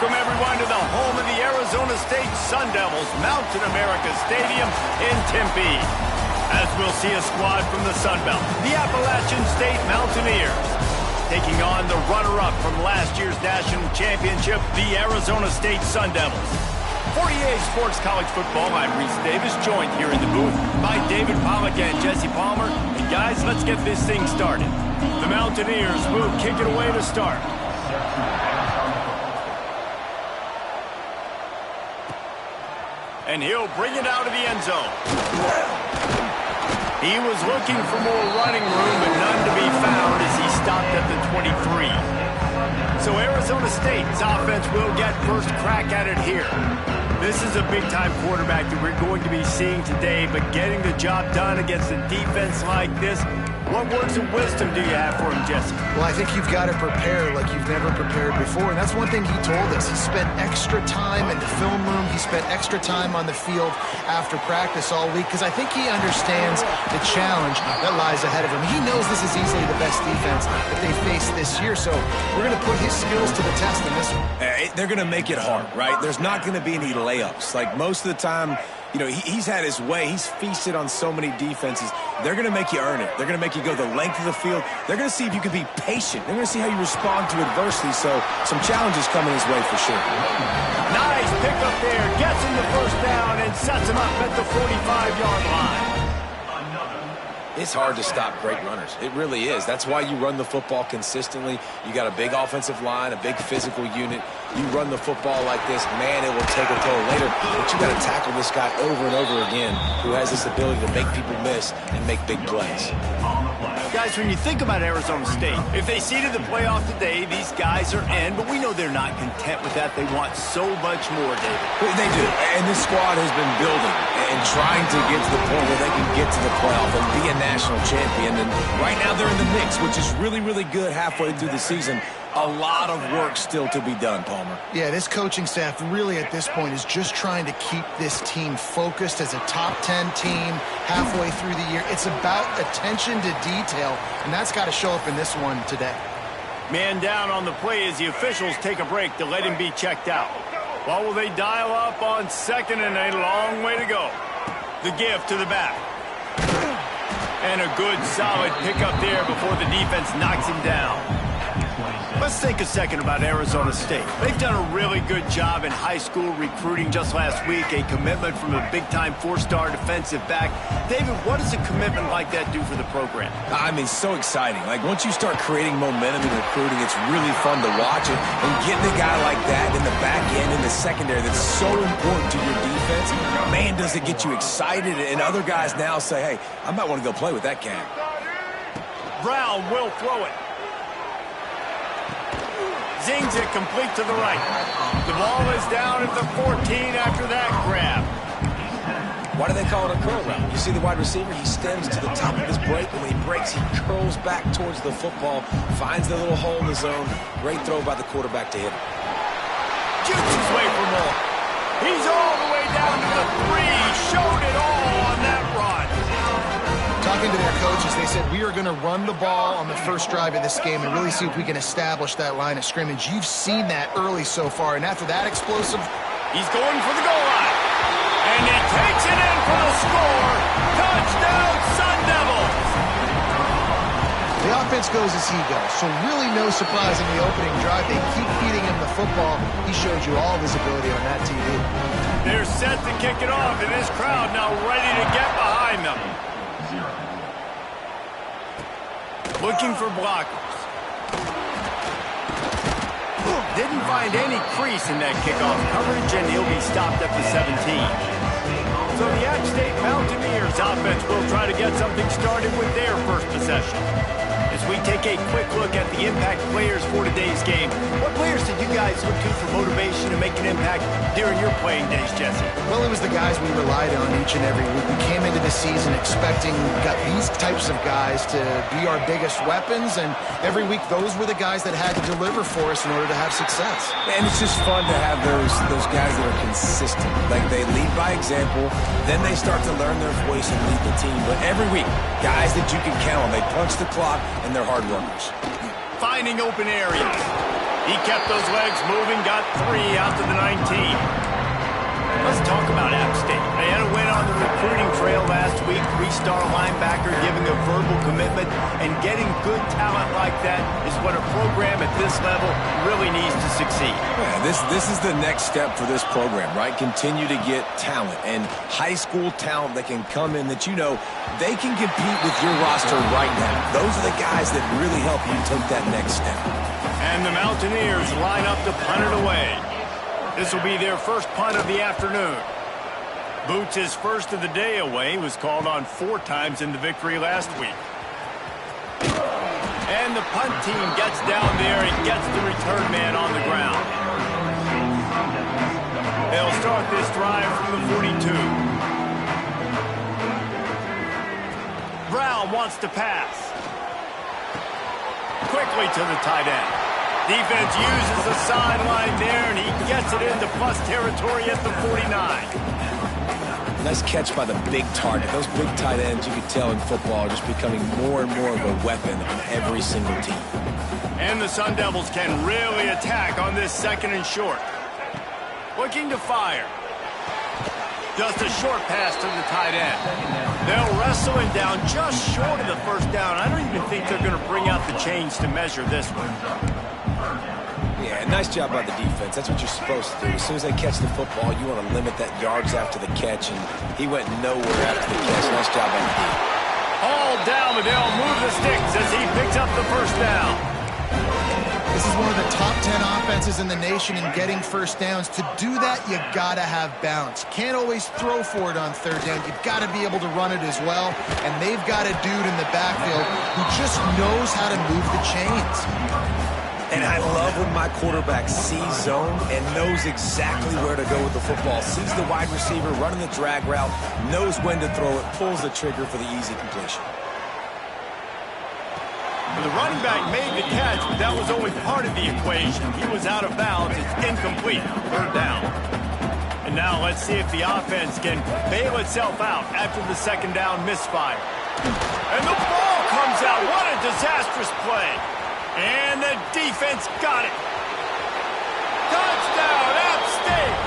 Welcome, everyone, to the home of the Arizona State Sun Devils, Mountain America Stadium in Tempe. As we'll see a squad from the Sun Belt, the Appalachian State Mountaineers, taking on the runner-up from last year's national championship, the Arizona State Sun Devils. For EA Sports College Football, I'm Reese Davis, joined here in the booth by David Pollack and Jesse Palmer. And guys, let's get this thing started. The Mountaineers will kick it away to start. And he'll bring it out of the end zone. He was looking for more running room, but none to be found as he stopped at the 23. So Arizona State's offense will get first crack at it here. This is a big-time quarterback that we're going to be seeing today, but getting the job done against a defense like this, what words of wisdom do you have for him, Jesse? Well, I think you've got to prepare like you've never prepared before, and that's one thing he told us. He spent extra time in the film room. He spent extra time on the field after practice all week because I think he understands the challenge that lies ahead of him. He knows this is easily the best defense that they face this year, so we're going to put his skills to the test in this one. They're going to make it hard, right? There's not going to be any layups. Like most of the time, you know, he's had his way. He's feasted on so many defenses. They're going to make you earn it. They're going to make you go the length of the field. They're going to see if you can be patient. They're going to see how you respond to adversity. So some challenges coming his way for sure. Nice pickup there. Gets him the first down and sets him up at the 45-yard line. It's hard to stop great runners. It really is. That's why you run the football consistently. You got a big offensive line, a big physical unit. You run the football like this, man, it will take a toll later. But you got to tackle this guy over and over again who has this ability to make people miss and make big plays. Guys, when you think about Arizona State, if they seeded the playoff today, these guys are in, but we know they're not content with that. They want so much more, David. They do, and this squad has been building and trying to get to the point where they can get to the playoff and be a national champion. And right now they're in the mix, which is really, really good halfway through the season. A lot of work still to be done, Palmer. Yeah, this coaching staff really at this point is just trying to keep this team focused as a top 10 team halfway through the year. It's about attention to detail, and that's got to show up in this one today. Man down on the play as the officials take a break to let him be checked out. What will they dial up on second and a long way to go? The give to the back. And a good solid pickup there before the defense knocks him down. Let's think a second about Arizona State. They've done a really good job in high school recruiting just last week, a commitment from a big-time four-star defensive back. David, what does a commitment like that do for the program? I mean, so exciting. Like, once you start creating momentum in recruiting, it's really fun to watch it. And getting a guy like that in the back end, in the secondary, that's so important to your defense, man, does it get you excited. And other guys now say, hey, I might want to go play with that cat. Brown will throw it. Zings it complete to the right. The ball is down at the 14 after that grab. Why do they call it a curl route? You see the wide receiver, he stems to the top of his break, and when he breaks, he curls back towards the football, finds the little hole in the zone. Great throw by the quarterback to hit him. Shoots his way for more. He's all the way down to the 3. Showed it all on that run. Talking to their coaches, they said, we are going to run the ball on the first drive of this game and really see if we can establish that line of scrimmage. You've seen that early so far, and after that explosive... He's going for the goal line. And he takes it in for the score. Touchdown, Sun Devils. The offense goes as he goes, so really no surprise in the opening drive. They keep feeding him the football. He showed you all of his ability on that TV. They're set to kick it off, and this crowd now ready to get behind them. Looking for blockers. Didn't find any crease in that kickoff coverage, and he'll be stopped at the 17. So the App State Mountaineers offense will try to get something started with their first possession. As we take a quick look at the impact players for today's game, what players did you guys look to for motivation to make an impact during your playing days, Jesse? Well, it was the guys we relied on each and every week. We came into the season expecting these types of guys to be our biggest weapons, and every week those were the guys that had to deliver for us in order to have success. And it's just fun to have those guys that are consistent. Like, they lead by example, then they start to learn their voice and lead the team. But every week, guys that you can count on, they punch the clock, and they're hard workers. Finding open areas. He kept those legs moving, got 3 out to the 19. Let's talk about App State. They had a win on the recruiting trail last week. 3-star linebacker giving a verbal commitment, and getting good talent like that is what a program at this level really needs to succeed. Yeah, this is the next step for this program, right? Continue to get talent and high school talent that can come in that they can compete with your roster right now. Those are the guys that really help you take that next step. And the Mountaineers line up to punt it away. This will be their first punt of the afternoon. Boots' first of the day away was called on 4 times in the victory last week. And the punt team gets down there and gets the return man on the ground. They'll start this drive from the 42. Brown wants to pass. Quickly to the tight end. Defense uses the sideline there, and he gets it into plus territory at the 49. Nice catch by the big target. Those big tight ends, you can tell in football, are just becoming more and more of a weapon on every single team. And the Sun Devils can really attack on this 2nd and short. Looking to fire. Just a short pass to the tight end. They'll wrestle him down just short of the first down. I don't even think they're going to bring out the chains to measure this one. Yeah, nice job by the defense. That's what you're supposed to do. As soon as they catch the football, you want to limit that yards after the catch, and he went nowhere after the catch. Nice job by the defense. All down, but they'll move the sticks as he picks up the first down. This is one of the top 10 offenses in the nation in getting first downs. To do that, you got to have balance. Can't always throw for it on 3rd down. You've got to be able to run it as well. And they've got a dude in the backfield who just knows how to move the chains. And I love when my quarterback sees zone and knows exactly where to go with the football. Sees the wide receiver running the drag route, knows when to throw it, pulls the trigger for the easy completion. The running back made the catch, but that was only part of the equation. He was out of bounds. It's incomplete. 3rd down. And now let's see if the offense can bail itself out after the 2nd down misfire. And the ball comes out. What a disastrous play. And the defense got it. Touchdown, App State!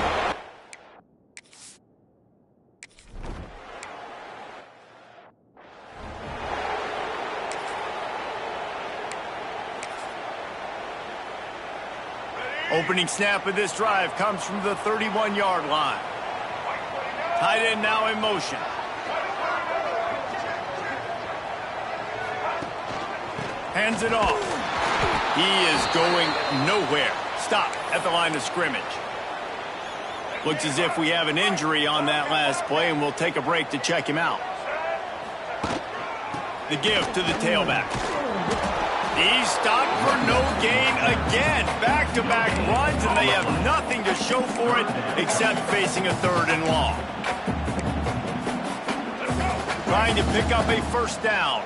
Opening snap of this drive comes from the 31-yard line. Tight end now in motion. Hands it off. He is going nowhere. Stop at the line of scrimmage. Looks as if we have an injury on that last play, and we'll take a break to check him out. The give to the tailback. He's stopped for no gain again. Back-to-back runs, and they have nothing to show for it except facing a 3rd and long. Trying to pick up a first down.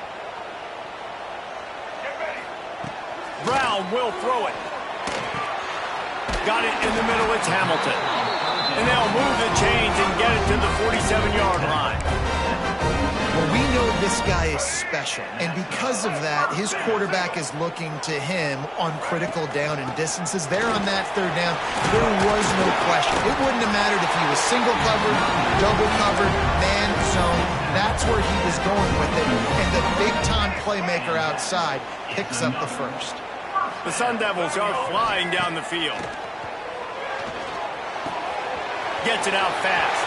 Brown will throw it. Got it in the middle. It's Hamilton. And they'll move the chains and get it to the 47-yard line. Well, we know this guy is special, and because of that, his quarterback is looking to him on critical down and distances. There on that 3rd down, there was no question. It wouldn't have mattered if he was single covered, double covered, man zone. That's where he was going with it, and the big-time playmaker outside picks up the first. The Sun Devils are flying down the field. Gets it out fast.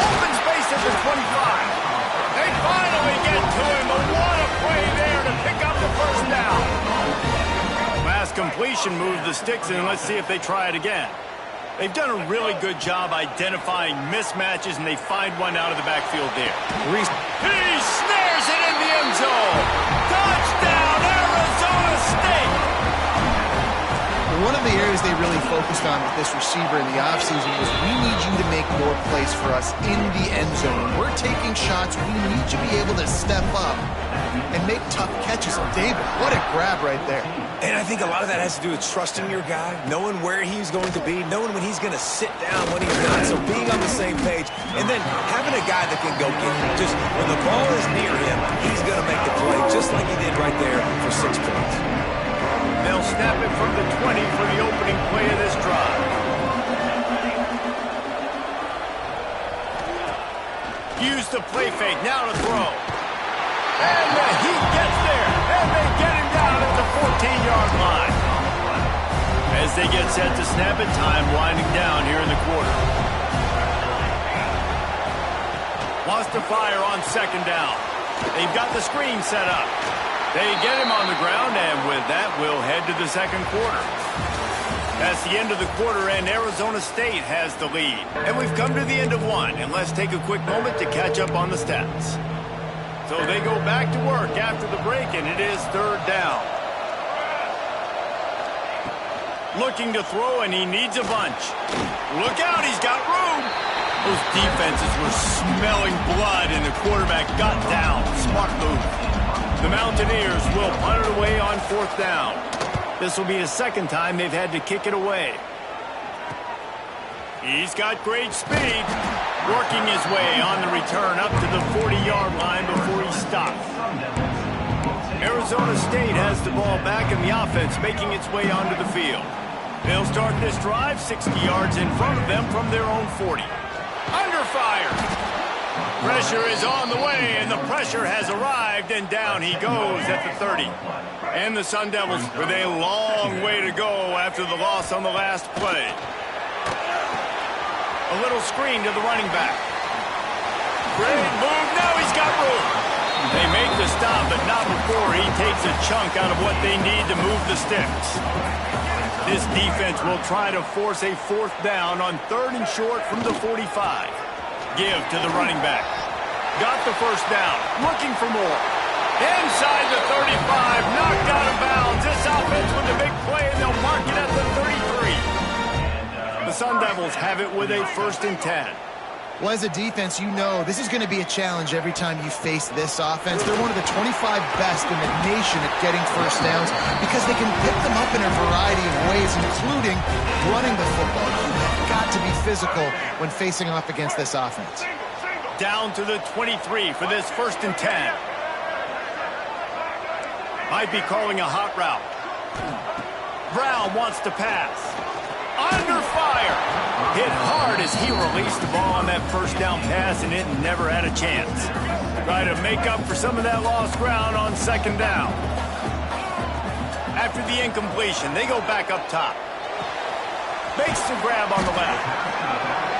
Open space at the 25. They finally get to him, but what a play there to pick up the first down. Last completion moved the sticks, and let's see if they try it again. They've done a really good job identifying mismatches, and they find one out of the backfield there. He snares it in the end zone. Touchdown, Arizona State. One of the areas they really focused on with this receiver in the offseason was we need you to make more plays for us in the end zone. When we're taking shots, we need you to be able to step up and make tough catches. David, what a grab right there. And I think a lot of that has to do with trusting your guy, knowing where he's going to be, knowing when he's going to sit down, when he's not. So being on the same page, and then having a guy that can go get him. Just when the ball is near him, he's going to make the play, just like he did right there for 6 points. They'll snap it from the 20 for the a play fake. Now to throw. And the Heat gets there. And they get him down at the 14-yard line. As they get set to snap it, time winding down here in the quarter. Wants to fire on second down. They've got the screen set up. They get him on the ground, and with that, we'll head to the second quarter. That's the end of the quarter, and Arizona State has the lead. And we've come to the end of one, and let's take a quick moment to catch up on the stats. So they go back to work after the break, and it is third down. Looking to throw, and he needs a bunch. Look out, he's got room. Those defenses were smelling blood, and the quarterback got down. Smart move. The Mountaineers will punt it away on fourth down. This will be the second time they've had to kick it away. He's got great speed. Working his way on the return up to the 40-yard line before he stops. Arizona State has the ball back in the offense, making its way onto the field. They'll start this drive 60 yards in front of them from their own 40. Under fire. Pressure is on the way, and the pressure has arrived, and down he goes at the 30. And the Sun Devils with a long way to go after the loss on the last play. A little screen to the running back. Great move. Now he's got room. They make the stop, but not before he takes a chunk out of what they need to move the sticks. This defense will try to force a fourth down on third and short from the 45. Give to the running back. Got the first down. Looking for more. Inside the 35. Knocked out of bounds. This offense with a big play, and they'll mark it at the 33. The Sun Devils have it with a 1st and 10. Well, as a defense, you know this is going to be a challenge every time you face this offense. They're one of the 25 best in the nation at getting first downs because they can pick them up in a variety of ways, including running the football. You've got to be physical when facing off against this offense. Down to the 23 for this 1st and 10. Might be calling a hot route. Brown wants to pass. Under fire. Hit hard as he released the ball on that first down pass, and it never had a chance. Try to make up for some of that lost ground on second down. After the incompletion, they go back up top. Makes the grab on the left.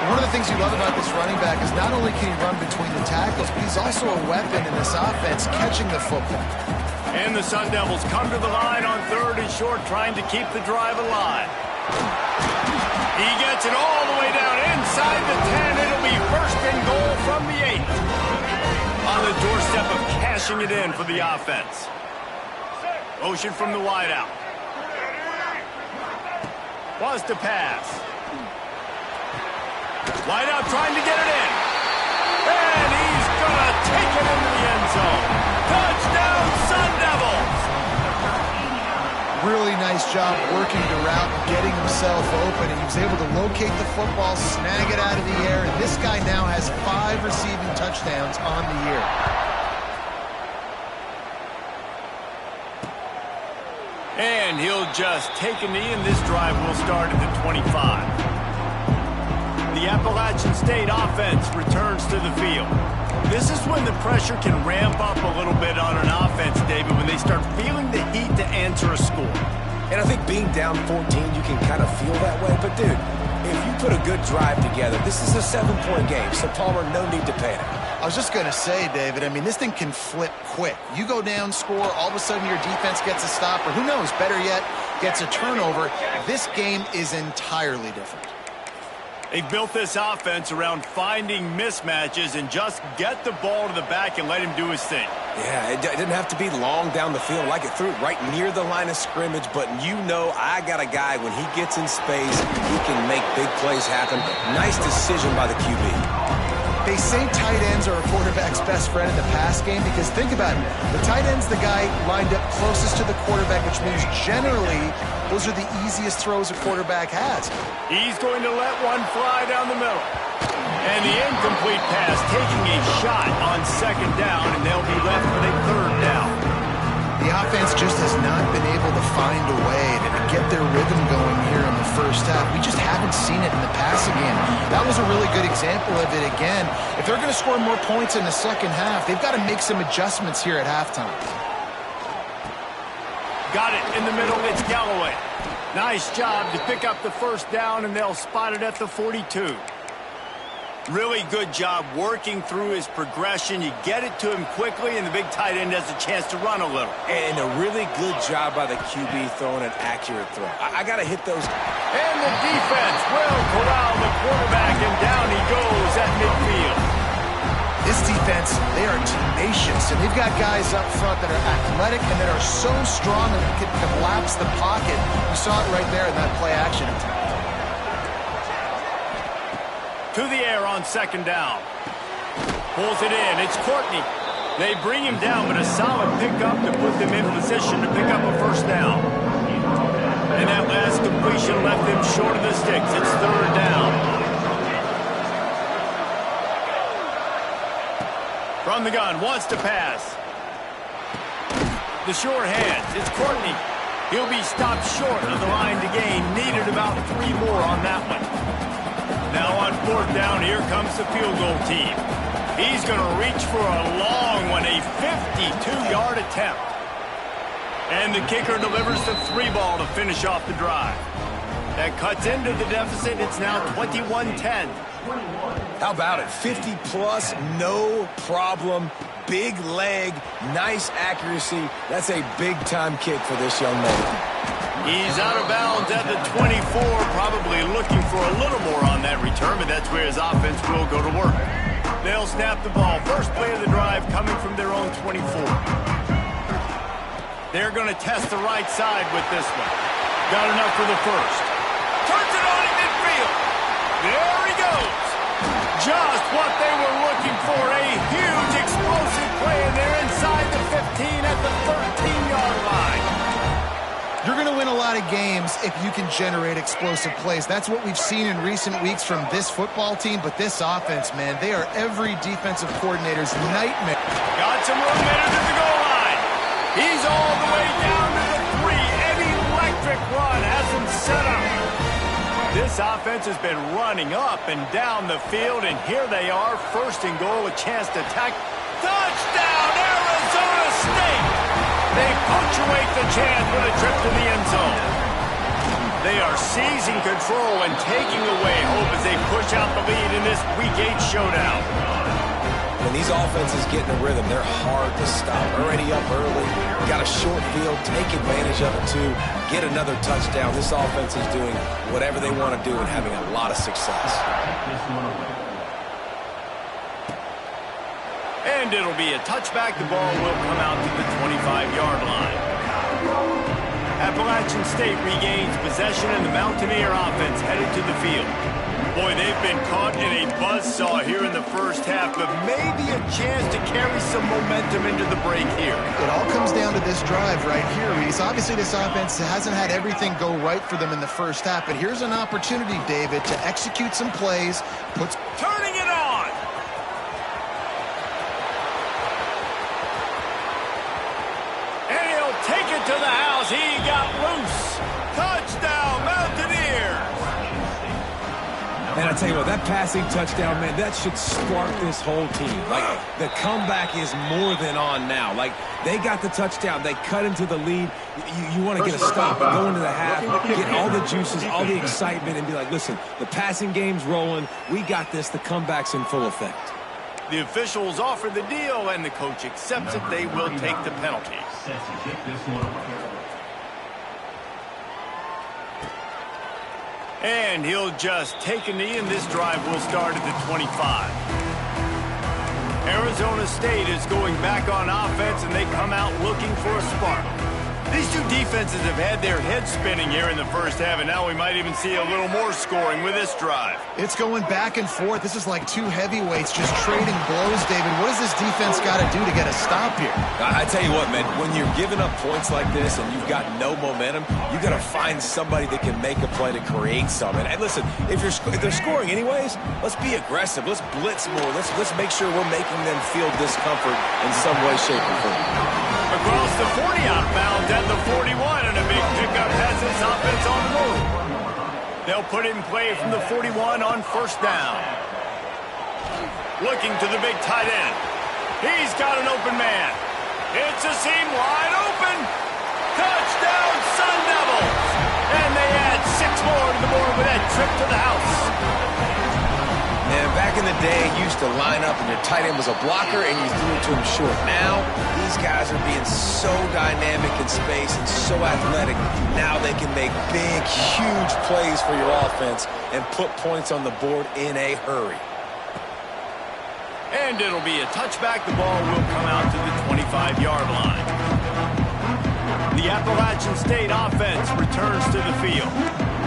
One of the things you love about this running back is not only can he run between the tackles, but he's also a weapon in this offense, catching the football. And the Sun Devils come to the line on third and short, trying to keep the drive alive. He gets it all the way down inside the 10. It'll be 1st and goal from the 8. On the doorstep of cashing it in for the offense. Motion from the wideout. Wants to pass. Wideout trying to get it in. And he's going to take it into the end zone. Touchdown, Sun Devils! Really nice job working the route and getting himself open. And he was able to locate the football, snag it out of the air, and this guy now has 5 receiving touchdowns on the year. And he'll just take a knee, and this drive will start at the 25. The Appalachian State offense returns to the field. This is when the pressure can ramp up a little bit on an offense, David, when they start feeling the heat to answer a score. And I think being down 14, you can kind of feel that way. But, dude, if you put a good drive together, this is a 7-point game, so Palmer, no need to panic. I was just going to say, David, I mean, this thing can flip quick. You go down, score, all of a sudden your defense gets a stop, or who knows, better yet, gets a turnover. This game is entirely different. They've built this offense around finding mismatches and just get the ball to the back and let him do his thing. Yeah, it didn't have to be long down the field. Like it threw it right near the line of scrimmage, but you know I got a guy, when he gets in space, he can make big plays happen. Nice decision by the QB. They say tight ends are a quarterback's best friend in the pass game because think about it. The tight end's the guy lined up closest to the quarterback, which means generally those are the easiest throws a quarterback has. He's going to let one fly down the middle. And the incomplete pass taking a shot on second down, and they'll be left with a third down. The offense just has not been able to find a way to get their rhythm going here in the first half. We just haven't seen it in the passing game. That was a really good example of it again. If they're going to score more points in the second half, they've got to make some adjustments here at halftime. Got it in the middle. It's Galloway. Nice job to pick up the first down, and they'll spot it at the 42. Really good job working through his progression. You get it to him quickly, and the big tight end has a chance to run a little. And a really good job by the QB throwing an accurate throw. I got to hit those. And the defense will corral the quarterback, and down he goes at midfield. This defense, they are tenacious, and they've got guys up front that are athletic and that are so strong that they can collapse the pocket. We saw it right there in that play action attempt. To the air on second down. Pulls it in. It's Courtney. They bring him down, but a solid pickup to put them in position to pick up a first down. And that last completion left them short of the sticks. It's third down. From the gun, wants to pass. The short hands. It's Courtney. He'll be stopped short of the line to gain. Needed about 3 more on that one. Now on fourth down, here comes the field goal team. He's going to reach for a long one, a 52-yard attempt. And the kicker delivers the 3 ball to finish off the drive. That cuts into the deficit. It's now 21-10. How about it? 50-plus, no problem. Big leg, nice accuracy. That's a big-time kick for this young man. He's out of bounds at the 24, probably looking for a little more on that return, but that's where his offense will go to work. They'll snap the ball. First play of the drive coming from their own 24. They're going to test the right side with this one. Got enough for the first. Turns it on in midfield. There he goes. Just what they were looking for. A huge explosive play, and they're inside the 15 at the 13-yard line. You're going to win a lot of games if you can generate explosive plays. That's what we've seen in recent weeks from this football team, but this offense, man, they are every defensive coordinator's nightmare. Got some room headed to the goal line. He's all the way down to the 3. An electric run has him set up. This offense has been running up and down the field, and here they are, first and goal, a chance to attack. Touchdown, Arizona State! They punctuate the chance with a trip to the end zone. They are seizing control and taking away hope as they push out the lead in this Week 8 showdown. When these offenses get in a rhythm, they're hard to stop. Already up early, got a short field, take advantage of it too, get another touchdown. This offense is doing whatever they want to do and having a lot of success. And it'll be a touchback. The ball will come out to the 25-yard line. Appalachian State regains possession, and the Mountaineer offense headed to the field. Boy, they've been caught in a buzzsaw here in the first half, but maybe a chance to carry some momentum into the break here. It all comes down to this drive right here, Reese. Obviously, this offense hasn't had everything go right for them in the first half, but here's an opportunity, David, to execute some plays. Turning it on! Take it to the house. He got loose. Touchdown, Mountaineers. And I tell you what, that passing touchdown, man, that should spark this whole team. Like, the comeback is more than on now. Like, they got the touchdown. They cut into the lead. You want to get a stop and go into the half, get all the juices, all the excitement, and be like, listen, the passing game's rolling. We got this. The comeback's in full effect. The officials offer the deal, and the coach accepts it. They will take the penalty. And he'll just take a knee, and this drive will start at the 25. Arizona State is going back on offense, and they come out looking for a spark. These two defenses have had their heads spinning here in the first half, and now we might even see a little more scoring with this drive. It's going back and forth. This is like two heavyweights just trading blows, David. What does this defense got to do to get a stop here? I tell you what, man, when you're giving up points like this and you've got no momentum, you got to find somebody that can make a play to create something. And listen, if they're scoring anyways, let's be aggressive. Let's blitz more. Let's make sure we're making them feel discomfort in some way, shape, or form. Across the 40 outbound at the 41, and a big pickup has this offense on the move. They'll put it in play from the 41 on first down. Looking to the big tight end. He's got an open man. It's a seam wide open. Touchdown, Sun Devils! And they add 6 more to the board with that trip to the house. And back in the day, you used to line up and your tight end was a blocker and you threw it to him short. Now, these guys are being so dynamic in space and so athletic. Now they can make big, huge plays for your offense and put points on the board in a hurry. And it'll be a touchback. The ball will come out to the 25-yard line. The Appalachian State offense returns to the field.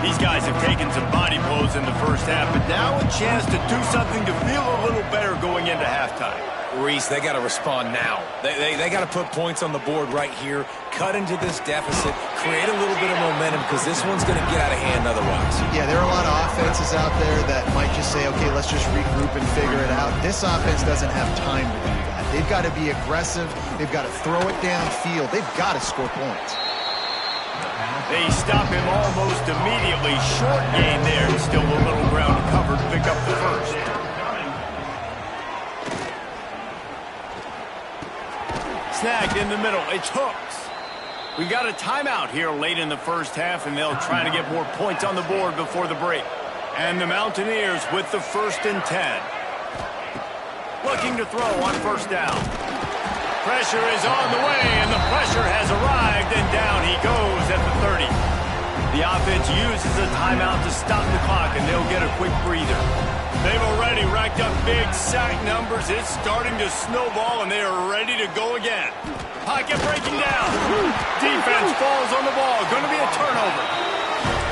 These guys have taken some body blows in the first half, but now a chance to do something to feel a little better going into halftime. Reese, they got to respond now. They got to put points on the board right here, cut into this deficit, create a little bit of momentum because this one's going to get out of hand otherwise. Yeah, there are a lot of offenses out there that might just say, okay, let's just regroup and figure it out. This offense doesn't have time to do that. They've got to be aggressive. They've got to throw it downfield. They've got to score points. They stop him almost immediately. Short gain there, and still a little ground to cover to pick up the first. Snagged in the middle. It's Hooks. We got a timeout here late in the first half, and they'll try to get more points on the board before the break. And the Mountaineers with the 1st and 10. Looking to throw on first down. Pressure is on the way, and the pressure has arrived, and down he goes at the 30. The offense uses a timeout to stop the clock, and they'll get a quick breather. They've already racked up big sack numbers. It's starting to snowball, and they are ready to go again. Pocket breaking down. Defense falls on the ball. Going to be a turnover.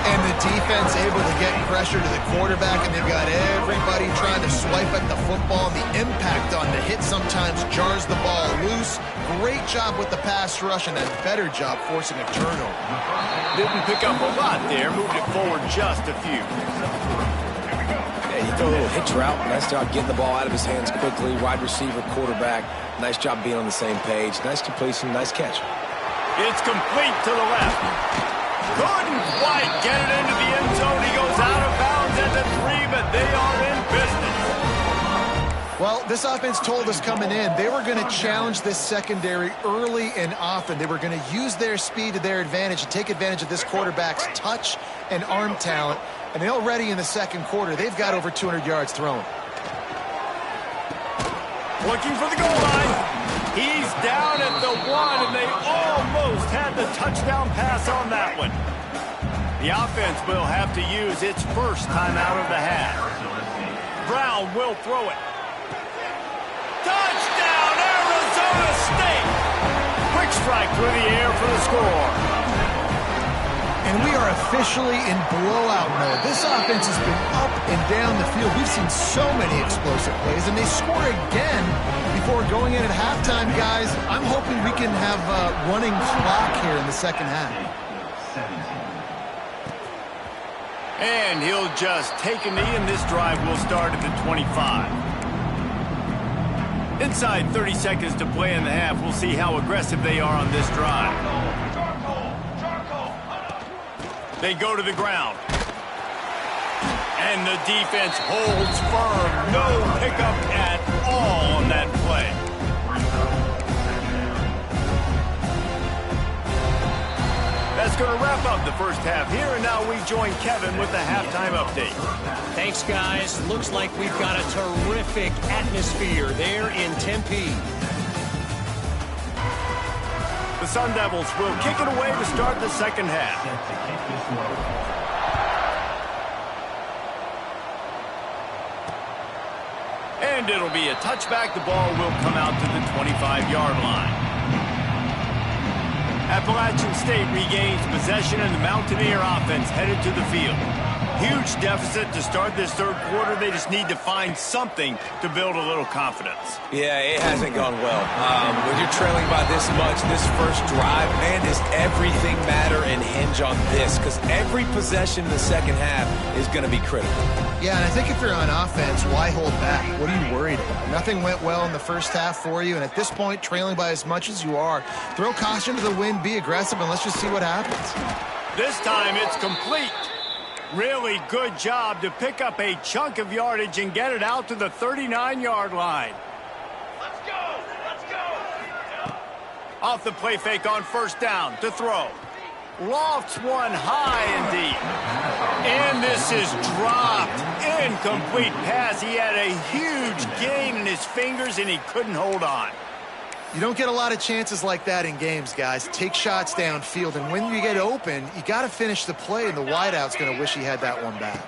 And the defense able to get pressure to the quarterback, and they've got everybody trying to swipe at the football. The impact on the hit sometimes jars the ball loose. Great job with the pass rush, and a better job forcing a turnover. Didn't pick up a lot there. Moved it forward just a few. Yeah, you throw a little hitch route. Nice job getting the ball out of his hands quickly. Wide receiver, quarterback. Nice job being on the same page. Nice completion, nice catch. It's complete to the left. Couldn't quite get it into the end zone. He goes out of bounds at the 3, but they are in business. Well, this offense told us coming in they were going to challenge this secondary early and often. They were going to use their speed to their advantage and take advantage of this quarterback's touch and arm talent. And already in the second quarter, they've got over 200 yards thrown. Looking for the goal line. He's down at the 1, and they almost had the touchdown pass on that one. The offense will have to use its first timeout of the half. Brown will throw it. Touchdown, Arizona State! Quick strike through the air for the score. And we are officially in blowout mode. This offense has been up and down the field. We've seen so many explosive plays, and they score again before going in at halftime, guys. I'm hoping we can have a running clock here in the second half. And he'll just take a knee, and this drive will start at the 25. Inside 30 seconds to play in the half. We'll see how aggressive they are on this drive. They go to the ground. And the defense holds firm. No pickup at all on that play. That's going to wrap up the first half here, and now we join Kevin with the halftime update. Thanks, guys. Looks like we've got a terrific atmosphere there in Tempe. The Sun Devils will kick it away to start the second half. And it'll be a touchback. The ball will come out to the 25-yard line. Appalachian State regains possession, and the Mountaineer offense headed to the field. Huge deficit to start this third quarter. They just need to find something to build a little confidence. Yeah, it hasn't gone well. When you're trailing by this much, this first drive, man, does everything matter and hinge on this? Because every possession in the second half is going to be critical. Yeah, and I think if you're on offense, why hold back? What are you worried about? Nothing went well in the first half for you, and at this point, trailing by as much as you are, throw caution to the wind, be aggressive, and let's just see what happens. This time it's complete. Really good job to pick up a chunk of yardage and get it out to the 39-yard line. Let's go! Let's go! Off the play fake on first down to throw. Lofts one high and deep. And this is dropped. Incomplete pass. He had a huge gain in his fingers, and he couldn't hold on. You don't get a lot of chances like that in games, guys. Take shots downfield, and when you get open, you got to finish the play, and the wideout's going to wish he had that one back.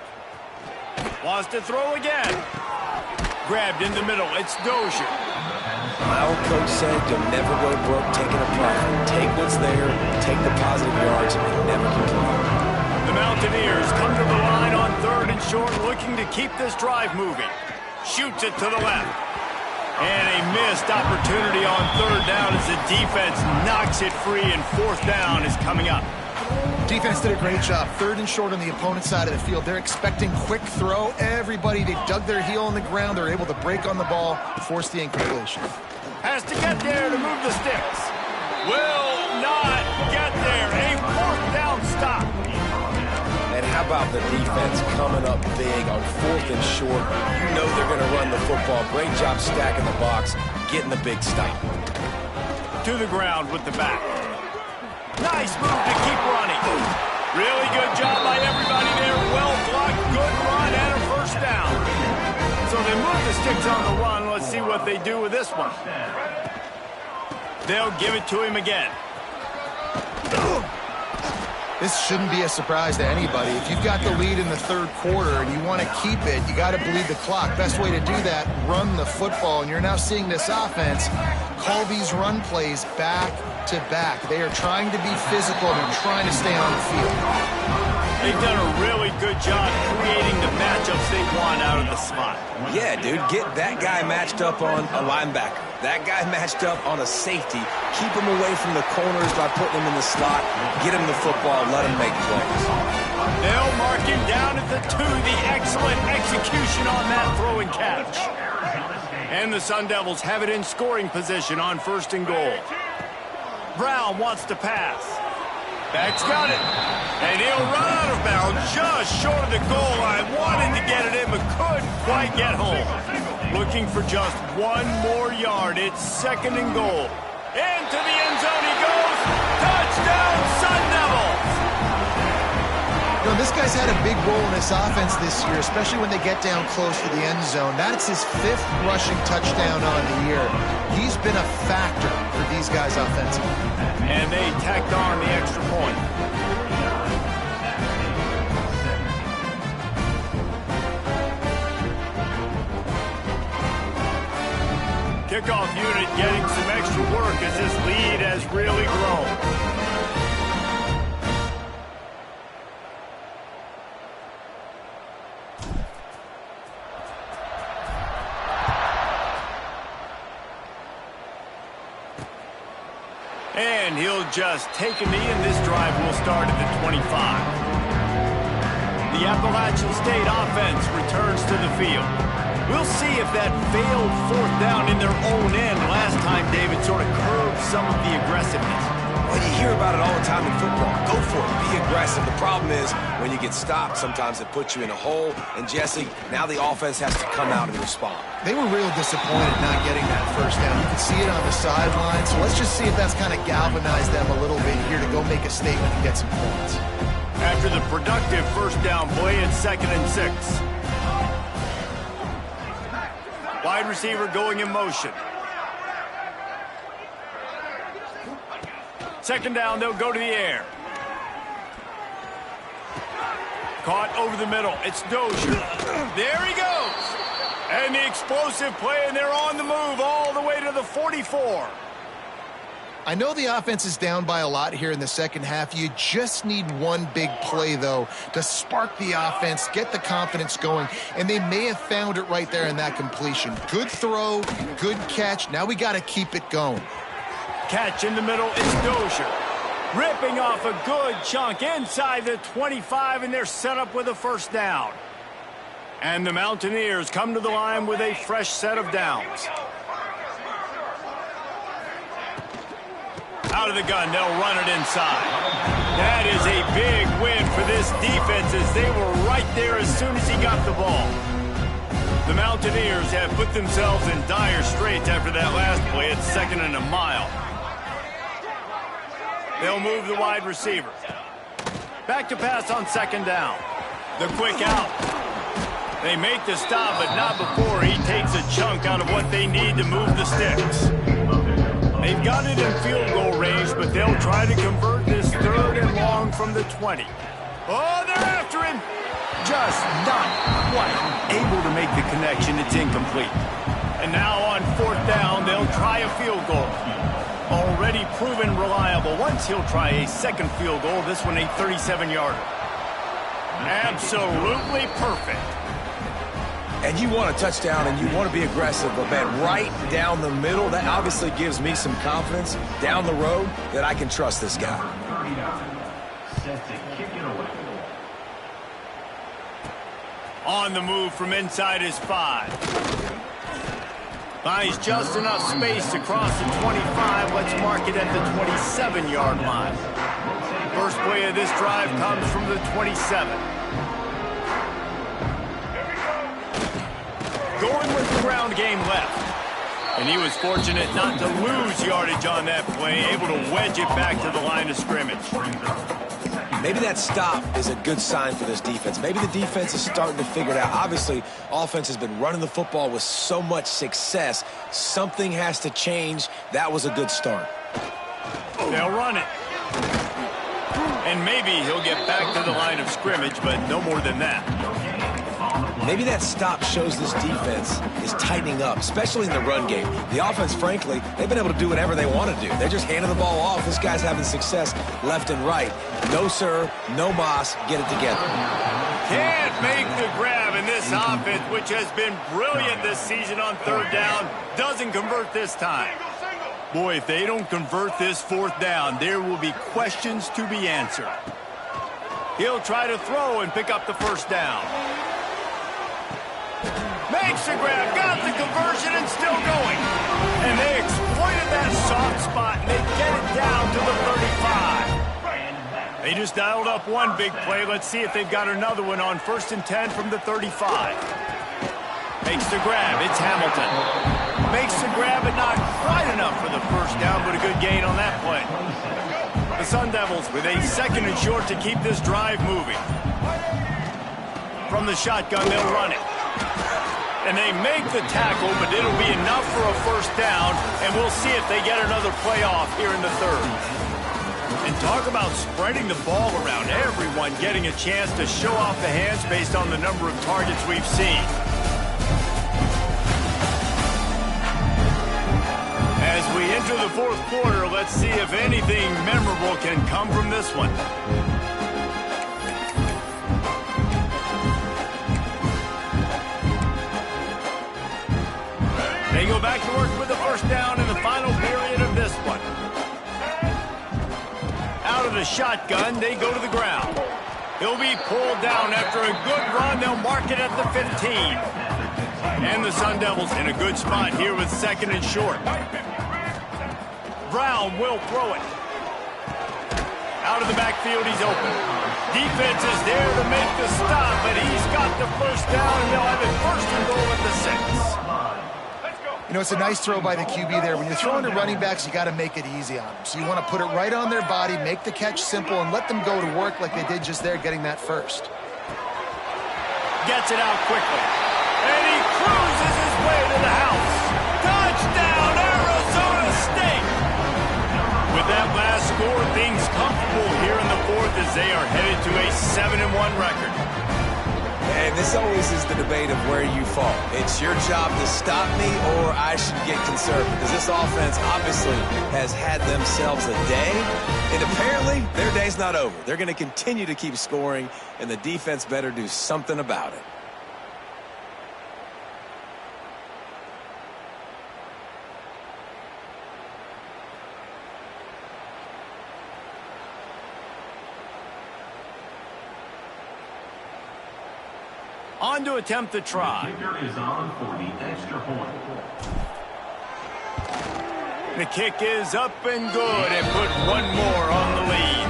Wants to throw again. Grabbed in the middle. It's Dozier. My old coach said you'll never go broke taking a profit. Take what's there, take the positive yards, and never complain. The Mountaineers come to the line on 3rd and short, looking to keep this drive moving. Shoots it to the left. And a missed opportunity on 3rd down as the defense knocks it free, and 4th down is coming up. Defense did a great job. 3rd and short on the opponent's side of the field. They're expecting quick throw. Everybody, they dug their heel on the ground. They're able to break on the ball, force the incompletion. Has to get there to move the sticks. Will not get there. A 4th down stop. And how about the defense coming up big on 4th and short? You know they're going to run the football. Great job stacking the box, getting the big stop. To the ground with the back. Nice move to keep running. Really good job by everybody there. Well blocked, good run, and a 1st down. So they move the sticks on the run. Let's see what they do with this one. They'll give it to him again. This shouldn't be a surprise to anybody. If you've got the lead in the 3rd quarter and you want to keep it, you got to bleed the clock. Best way to do that, run the football. And you're now seeing this offense call these run plays back to back. They are trying to be physical. They're trying to stay on the field. They've done a really good job creating the matchups they want out of the spot. Yeah, dude, get that guy matched up on a linebacker. That guy matched up on a safety. Keep him away from the corners by putting him in the slot. Get him the football. Let him make plays. They'll mark him down at the 2. The excellent execution on that throw and catch. And the Sun Devils have it in scoring position on 1st and goal. Brown wants to pass. Back's got it. And he'll run out of bounds just short of the goal line. Wanted to get it in, but couldn't quite get home. Looking for just 1 more yard. It's 2nd and goal. Into the end zone he goes. Touchdown, Sun Devils! You know, this guy's had a big role in this offense this year, especially when they get down close to the end zone. That's his 5th rushing touchdown on the year. He's been a factor for these guys offensively. And they tacked on the extra point. Kickoff unit getting some extra work as this lead has really grown. And he'll just take a knee, and this drive will start at the 25. The Appalachian State offense returns to the field. We'll see if that failed 4th down in their own end last time, David, sort of curbed some of the aggressiveness. Well, you hear about it all the time in football. Go for it. Be aggressive. The problem is when you get stopped, sometimes it puts you in a hole. And, Jesse, now the offense has to come out and respond. They were real disappointed not getting that 1st down. You can see it on the sideline. So let's just see if that's kind of galvanized them a little bit here to go make a statement and get some points. After the productive 1st down play, it's 2nd and 6. Wide receiver going in motion. 2nd down, they'll go to the air. Caught over the middle. It's Dozier. There he goes. And the explosive play, and they're on the move all the way to the 44. I know the offense is down by a lot here in the 2nd half. You just need one big play, though, to spark the offense, get the confidence going, and they may have found it right there in that completion. Good throw, good catch. Now we got to keep it going. Catch in the middle is Dozier. Ripping off a good chunk inside the 25, and they're set up with a 1st down. And the Mountaineers come to the line with a fresh set of downs. Out of the gun, they'll run it inside. That is a big win for this defense as they were right there as soon as he got the ball. The Mountaineers have put themselves in dire straits after that last play at 2nd and a mile. They'll move the wide receiver. Back to pass on 2nd down. The quick out. They make the stop, but not before he takes a chunk out of what they need to move the sticks. They've got it in field goal range, but they'll try to convert this 3rd and long from the 20. Oh, they're after him. Just not quite able to make the connection. It's incomplete. And now on 4th down, they'll try a field goal. Already proven reliable. Once he'll try a 2nd field goal, this one a 37-yarder. Absolutely perfect. And you want a touchdown and you want to be aggressive, but man, right down the middle, that obviously gives me some confidence down the road that I can trust this guy. On the move from inside his 5. Finds just enough space to cross the 25. Let's mark it at the 27-yard line. First play of this drive comes from the 27. Going with the ground game left. And he was fortunate not to lose yardage on that play, able to wedge it back to the line of scrimmage. Maybe that stop is a good sign for this defense. Maybe the defense is starting to figure it out. Obviously, offense has been running the football with so much success. Something has to change. That was a good start. They'll run it. And maybe he'll get back to the line of scrimmage, but no more than that. Maybe that stop shows this defense is tightening up, especially in the run game. The offense, frankly, they've been able to do whatever they want to do. They're just handing the ball off. This guy's having success left and right. No, sir, no mas, get it together. Can't make the grab, and this offense, which has been brilliant this season on 3rd down, doesn't convert this time. Boy, if they don't convert this 4th down, there will be questions to be answered. He'll try to throw and pick up the 1st down. Makes the grab, got the conversion, and still going. And they exploited that soft spot, and they get it down to the 35. They just dialed up one big play. Let's see if they've got another one on 1st and 10 from the 35. Makes the grab, it's Hamilton. Makes the grab, but not quite enough for the 1st down, but a good gain on that play. The Sun Devils with a 2nd and short to keep this drive moving. From the shotgun, they'll run it. And they make the tackle, but it'll be enough for a 1st down, and we'll see if they get another play off here in the 3rd. And talk about spreading the ball around, everyone getting a chance to show off the hands based on the number of targets we've seen. As we enter the 4th quarter, let's see if anything memorable can come from this one. They go back to work with the 1st down in the final period of this one. Out of the shotgun, they go to the ground. He'll be pulled down after a good run. They'll mark it at the 15. And the Sun Devils in a good spot here with 2nd and short. Brown will throw it. Out of the backfield, he's open. Defense is there to make the stop, but he's got the 1st down, and they'll have it 1st and goal at the 6. You know, it's a nice throw by the QB there. When you're throwing to running backs, you got to make it easy on them. So you want to put it right on their body, make the catch simple, and let them go to work like they did just there, getting that 1st. Gets it out quickly. And he cruises his way to the house. Touchdown, Arizona State! With that last score, things comfortable here in the 4th as they are headed to a 7-1 record. And this always is the debate of where you fall. It's your job to stop me, or I should get conservative. Because this offense obviously has had themselves a day, and apparently their day's not over. They're going to continue to keep scoring, and the defense better do something about it. On to attempt the try. Kicker is on for the extra point. The kick is up and good and put one more on the lead.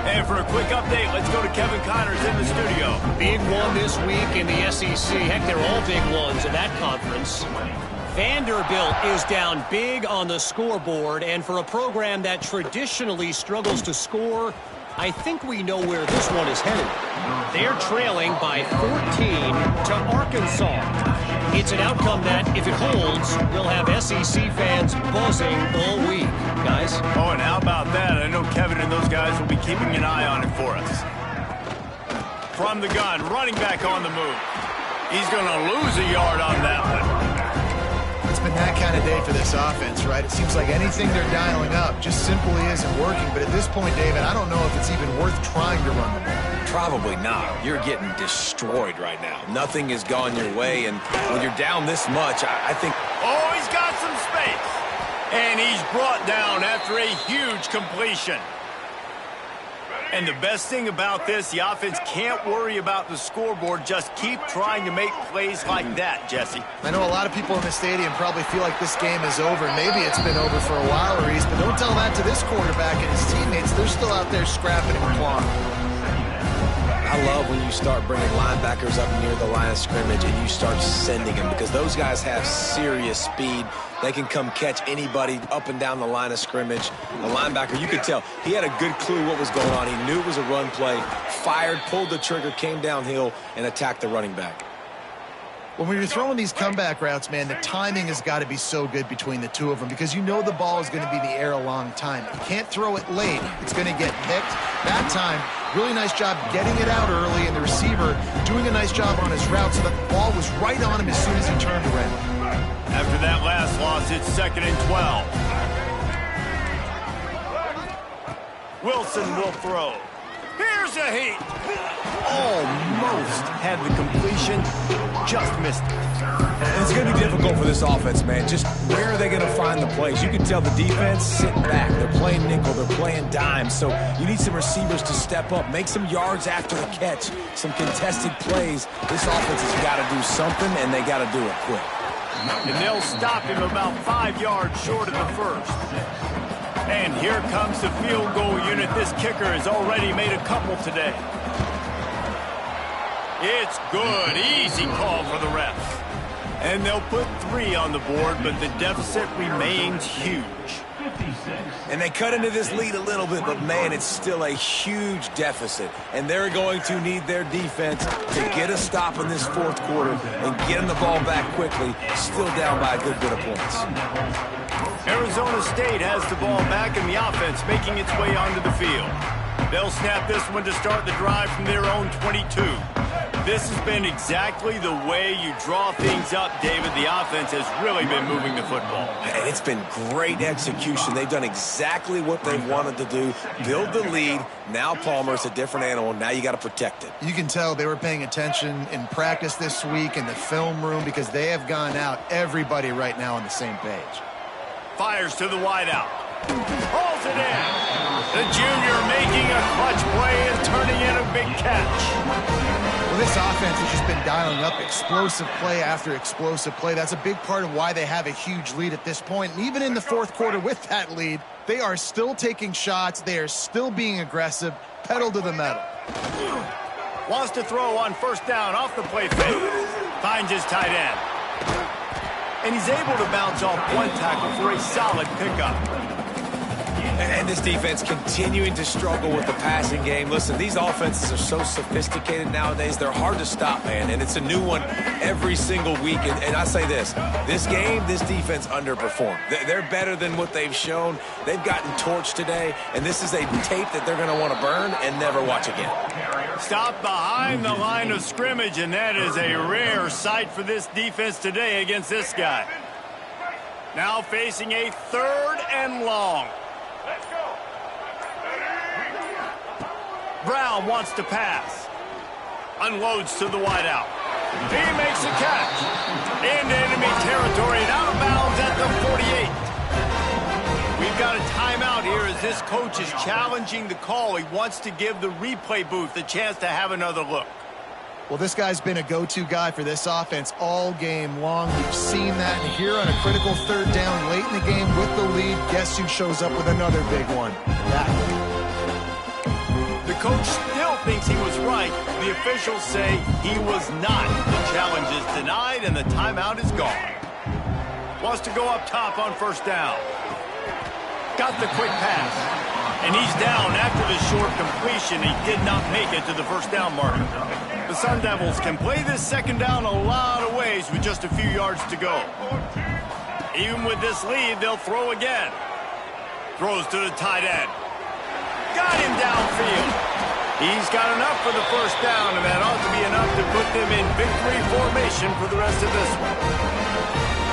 And for a quick update, let's go to Kevin Connors in the studio. Big one this week in the SEC. Heck, they're all big ones in that conference. Vanderbilt is down big on the scoreboard, and for a program that traditionally struggles to score, I think we know where this one is headed. They're trailing by 14 to Arkansas. It's an outcome that, if it holds, will have SEC fans buzzing all week. Guys? Oh, and how about that? I know Kevin and those guys will be keeping an eye on it for us. From the gun, running back on the move. He's going to lose a yard on that one. It's been that kind of day for this offense, right? It seems like anything they're dialing up just simply isn't working. But at this point, David, I don't know if it's even worth trying to run the ball. Probably not. You're getting destroyed right now. Nothing has gone your way, and when you're down this much, I think... Oh, he's got some space. And he's brought down after a huge completion. And the best thing about this, the offense can't worry about the scoreboard. Just keep trying to make plays like that, Jesse. I know a lot of people in the stadium probably feel like this game is over. Maybe it's been over for a while, Reese, but don't tell that to this quarterback and his teammates. They're still out there scrapping and clawing. I love when you start bringing linebackers up near the line of scrimmage and you start sending them, because those guys have serious speed. They can come catch anybody up and down the line of scrimmage. The linebacker, you could tell, he had a good clue what was going on. He knew it was a run play, fired, pulled the trigger, came downhill, and attacked the running back. When you're throwing these comeback routes, man, the timing has got to be so good between the two of them, because you know the ball is going to be in the air a long time. You can't throw it late. It's going to get picked. That time, really nice job getting it out early, and the receiver doing a nice job on his route so that the ball was right on him as soon as he turned around. After that last loss, it's 2nd and 12. Wilson will throw. Here's a heat. Almost had the completion, just missed it. It's going to be difficult for this offense, man. Just where are they going to find the plays? You can tell the defense sitting back. They're playing nickel. They're playing dime. So you need some receivers to step up, make some yards after the catch, some contested plays. This offense has got to do something, and they got to do it quick. And they'll stop him about 5 yards short of the first. And here comes the field goal unit. This kicker has already made a couple today. It's good. Easy call for the refs. And they'll put 3 on the board, but the deficit remains huge. And they cut into this lead a little bit, but, man, it's still a huge deficit. And they're going to need their defense to get a stop in this fourth quarter and getting the ball back quickly, still down by a good bit of points. Arizona State has the ball back, and the offense making its way onto the field. They'll snap this one to start the drive from their own 22. This has been exactly the way you draw things up, David. The offense has really been moving the football. And it's been great execution. They've done exactly what they've wanted to do. Build the lead. Now Palmer's a different animal. Now you got to protect it. You can tell they were paying attention in practice this week in the film room, because they have gone out, everybody right now on the same page. Fires to the wideout. Hauls it in. The junior making a clutch play and turning in a big catch. Well, this offense has just been dialing up explosive play after explosive play. That's a big part of why they have a huge lead at this point. And even in the fourth quarter with that lead, they are still taking shots. They are still being aggressive. Pedal to the metal. Wants to throw on first down off the play fake. Finds his tight end. And he's able to bounce off one tackle for a solid pickup. And this defense continuing to struggle with the passing game. Listen, these offenses are so sophisticated nowadays. They're hard to stop, man. And it's a new one every single week. And I say this game, this defense underperformed. They're better than what they've shown. They've gotten torched today. And this is a tape that they're going to want to burn and never watch again. Stop behind the line of scrimmage, and that is a rare sight for this defense today against this guy. Now facing a 3rd and long. Brown wants to pass. Unloads to the wideout. He makes a catch. Into enemy territory and out of bounds at the 48. We've got a timeout here as this coach is challenging the call. He wants to give the replay booth a chance to have another look. Well, this guy's been a go-to guy for this offense all game long. We've seen that. And here on a critical third down late in the game with the lead, guess who shows up with another big one? That. The coach still thinks he was right. The officials say he was not. The challenge is denied, and the timeout is gone. Wants to go up top on first down. Got the quick pass. And he's down after the short completion. He did not make it to the first down marker. The Sun Devils can play this second down a lot of ways with just a few yards to go. Even with this lead, they'll throw again. Throws to the tight end. Got him downfield. He's got enough for the first down, and that ought to be enough to put them in victory formation for the rest of this one.